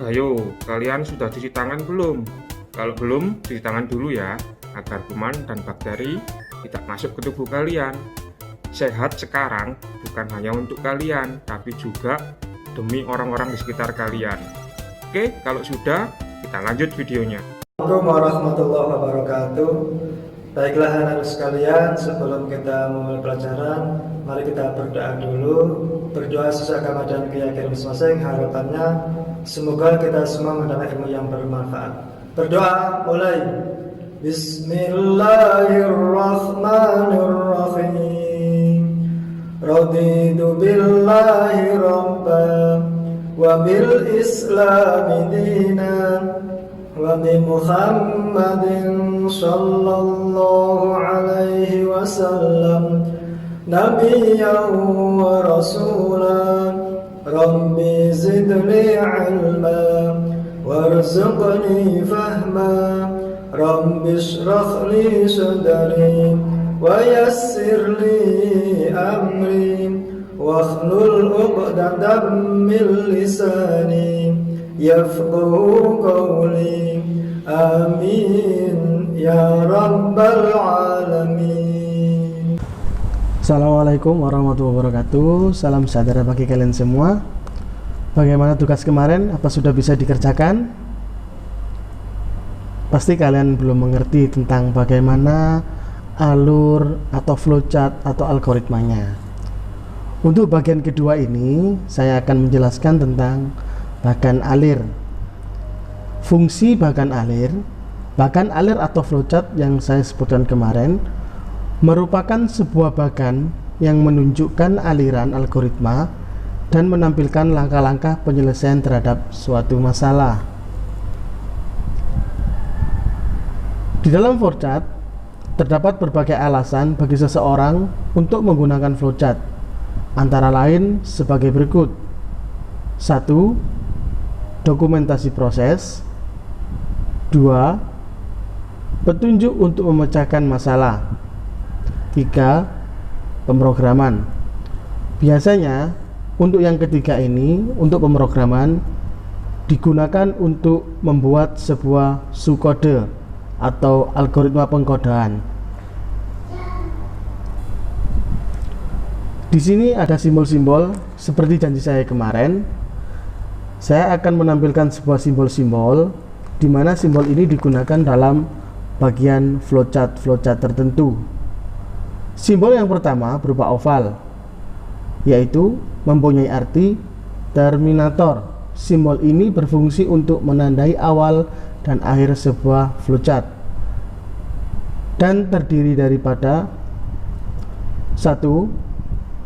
Ayo, kalian sudah cuci tangan belum? Kalau belum, cuci tangan dulu ya, agar kuman dan bakteri tidak masuk ke tubuh kalian. Sehat sekarang bukan hanya untuk kalian, tapi juga demi orang-orang di sekitar kalian. Oke, kalau sudah, kita lanjut videonya. Assalamualaikum warahmatullahi wabarakatuh. Baiklah anak-anak sekalian, sebelum kita memulai pelajaran, mari kita berdoa dulu. Berdoa sesuai agama dan keyakinan masing-masing. Harapannya semoga kita semua mendapat ilmu yang bermanfaat. Berdoa mulai. Bismillahirrahmanirrahim. Raditu billahi rabban wa bil islami dinan wa bi Muhammadin sallallahu alaihi wasallam nabiyyan wa rasulan. Rabbi zidni ilma warzuqni fahma. Rabbi shrah li sadri wa yassir li amri wakhlul 'uqdatam min lisani yafqahu qawli. Amin ya rabbal alamin. Assalamualaikum warahmatullahi wabarakatuh. Salam sejahtera bagi kalian semua. Bagaimana tugas kemarin? Apa sudah bisa dikerjakan? Pasti kalian belum mengerti tentang bagaimana alur atau flowchart atau algoritmanya. Untuk bagian kedua ini, saya akan menjelaskan tentang bagan alir. Fungsi bagan alir atau flowchart yang saya sebutkan kemarin merupakan sebuah bagan yang menunjukkan aliran algoritma dan menampilkan langkah-langkah penyelesaian terhadap suatu masalah. Di dalam flowchart terdapat berbagai alasan bagi seseorang untuk menggunakan flowchart, antara lain sebagai berikut. 1. Dokumentasi proses. 2. Petunjuk untuk memecahkan masalah. 3. Pemrograman. Biasanya untuk yang ketiga ini, untuk pemrograman, digunakan untuk membuat sebuah subkode atau algoritma pengkodaan. Di sini ada simbol-simbol seperti janji saya kemarin. Saya akan menampilkan sebuah simbol-simbol di mana simbol ini digunakan dalam bagian flowchart tertentu. Simbol yang pertama berupa oval, yaitu mempunyai arti terminator. Simbol ini berfungsi untuk menandai awal dan akhir sebuah flowchart dan terdiri daripada 1.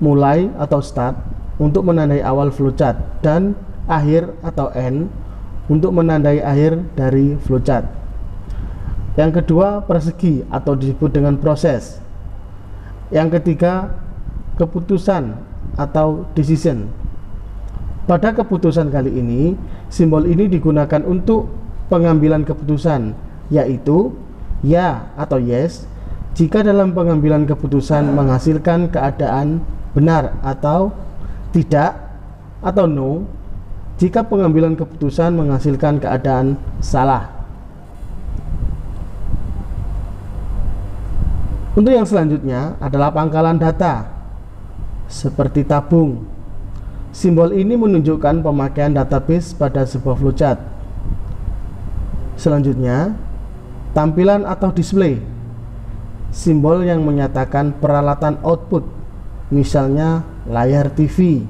Mulai atau start untuk menandai awal flowchart dan akhir atau end untuk menandai akhir dari flowchart. Yang kedua, persegi atau disebut dengan proses. Yang ketiga, keputusan atau decision. Pada keputusan kali ini, simbol ini digunakan untuk pengambilan keputusan, yaitu ya atau yes jika dalam pengambilan keputusan menghasilkan keadaan benar, atau tidak atau no jika pengambilan keputusan menghasilkan keadaan salah. Untuk yang selanjutnya adalah pangkalan data seperti tabung. Simbol ini menunjukkan pemakaian database pada sebuah flowchart. Selanjutnya, tampilan atau display. Simbol yang menyatakan peralatan output, misalnya layar TV.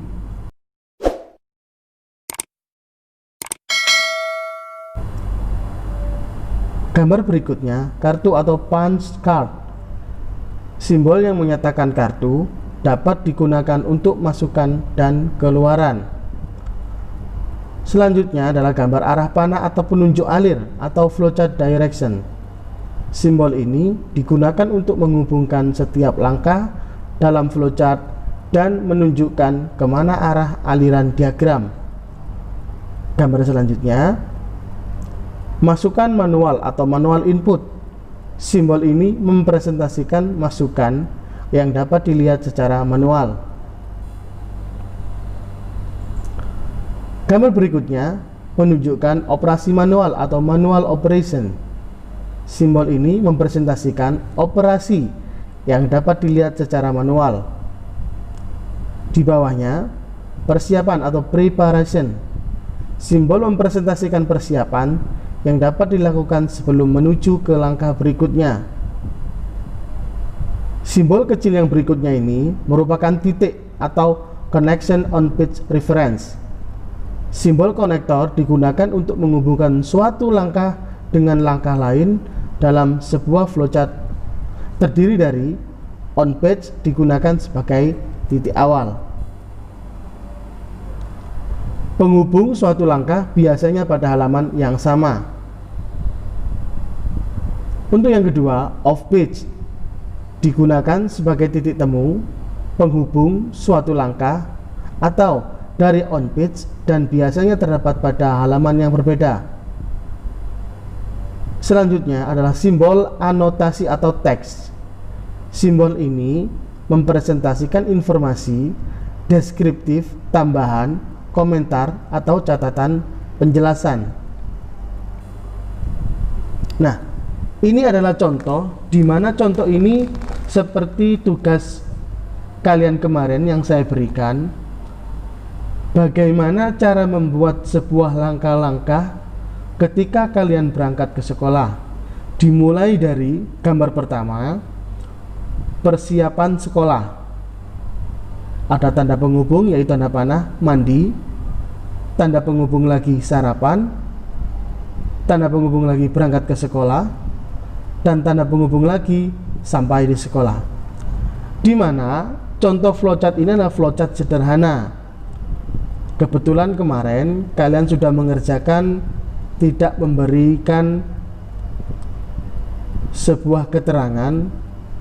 Gambar berikutnya, kartu atau punch card. Simbol yang menyatakan kartu dapat digunakan untuk masukan dan keluaran. Selanjutnya adalah gambar arah panah atau penunjuk alir atau flowchart direction. Simbol ini digunakan untuk menghubungkan setiap langkah dalam flowchart dan menunjukkan kemana arah aliran diagram. Gambar selanjutnya, masukan manual atau manual input. Simbol ini mempresentasikan masukan yang dapat dilihat secara manual. Gambar berikutnya menunjukkan operasi manual atau manual operation. Simbol ini mempresentasikan operasi yang dapat dilihat secara manual. Di bawahnya, persiapan atau preparation. Simbol mempresentasikan persiapan yang dapat dilakukan sebelum menuju ke langkah berikutnya. Simbol kecil yang berikutnya ini merupakan titik atau connection on page reference. Simbol konektor digunakan untuk menghubungkan suatu langkah dengan langkah lain dalam sebuah flowchart. Terdiri dari on page digunakan sebagai titik awal. Penghubung suatu langkah biasanya pada halaman yang sama. Untuk yang kedua, off page digunakan sebagai titik temu penghubung suatu langkah atau dari on page dan biasanya terdapat pada halaman yang berbeda. Selanjutnya adalah simbol anotasi atau teks. Simbol ini mempresentasikan informasi deskriptif, tambahan, komentar atau catatan penjelasan. Nah, ini adalah contoh di mana contoh ini seperti tugas kalian kemarin yang saya berikan. Bagaimana cara membuat sebuah langkah-langkah ketika kalian berangkat ke sekolah. Dimulai dari gambar pertama, persiapan sekolah. Ada tanda penghubung yaitu tanda panah, mandi, tanda penghubung lagi sarapan, tanda penghubung lagi berangkat ke sekolah, dan tanda penghubung lagi sampai di sekolah. Di mana contoh flowchart ini adalah flowchart sederhana. Kebetulan kemarin kalian sudah mengerjakan tidak memberikan sebuah keterangan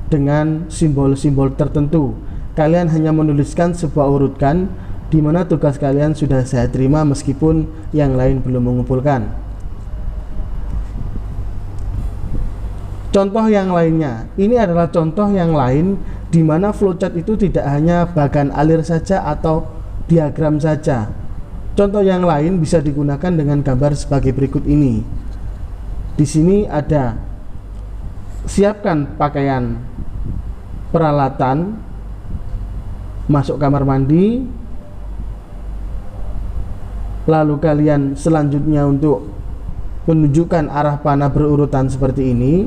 dengan simbol-simbol tertentu. Kalian hanya menuliskan sebuah urutkan di mana tugas kalian sudah saya terima meskipun yang lain belum mengumpulkan. Contoh yang lainnya, ini adalah contoh yang lain di mana flowchart itu tidak hanya bagan alir saja atau diagram saja. Contoh yang lain bisa digunakan dengan gambar sebagai berikut ini. Di sini ada siapkan pakaian peralatan, masuk kamar mandi, lalu kalian selanjutnya untuk menunjukkan arah panah berurutan seperti ini.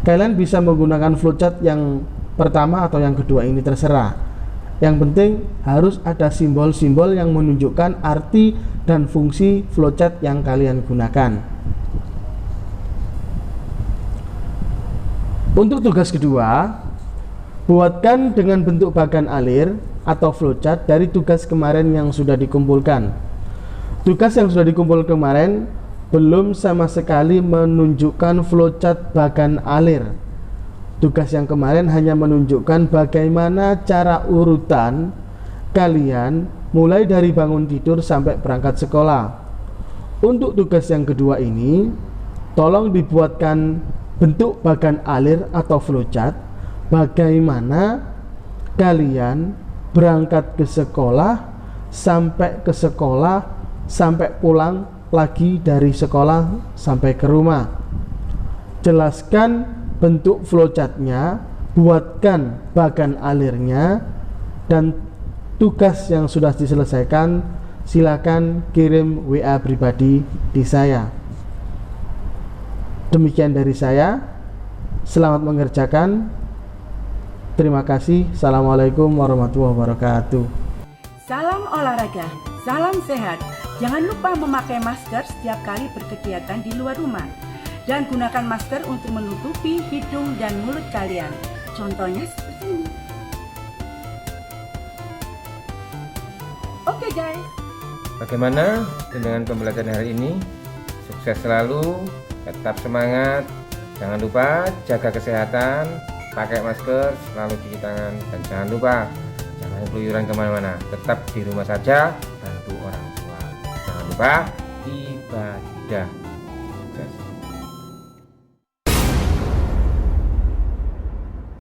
Kalian bisa menggunakan flowchart yang pertama atau yang kedua ini, terserah. Yang penting harus ada simbol-simbol yang menunjukkan arti dan fungsi flowchart yang kalian gunakan. Untuk tugas kedua, buatkan dengan bentuk bagan alir atau flowchart dari tugas kemarin yang sudah dikumpulkan. Tugas yang sudah dikumpulkan kemarin belum sama sekali menunjukkan flowchart bagan alir. Tugas yang kemarin hanya menunjukkan bagaimana cara urutan kalian mulai dari bangun tidur sampai berangkat sekolah. Untuk tugas yang kedua ini, tolong dibuatkan bentuk bagan alir atau flowchart bagaimana kalian berangkat ke sekolah, sampai pulang lagi dari sekolah sampai ke rumah. Jelaskan bentuk flowchartnya, buatkan bagan alirnya, dan tugas yang sudah diselesaikan silakan kirim WA pribadi di saya. Demikian dari saya. Selamat mengerjakan. Terima kasih. Assalamualaikum warahmatullahi wabarakatuh. Salam olahraga, salam sehat. Jangan lupa memakai masker setiap kali berkegiatan di luar rumah. Dan gunakan masker untuk menutupi hidung dan mulut kalian. Contohnya seperti ini. Oke guys. Bagaimana dengan pembelajaran hari ini? Sukses selalu, tetap semangat. Jangan lupa jaga kesehatan, pakai masker, selalu cuci tangan, dan jangan lupa jangan keluyuran kemana-mana. Tetap di rumah saja, bantu orang tua. Jangan lupa ibadah.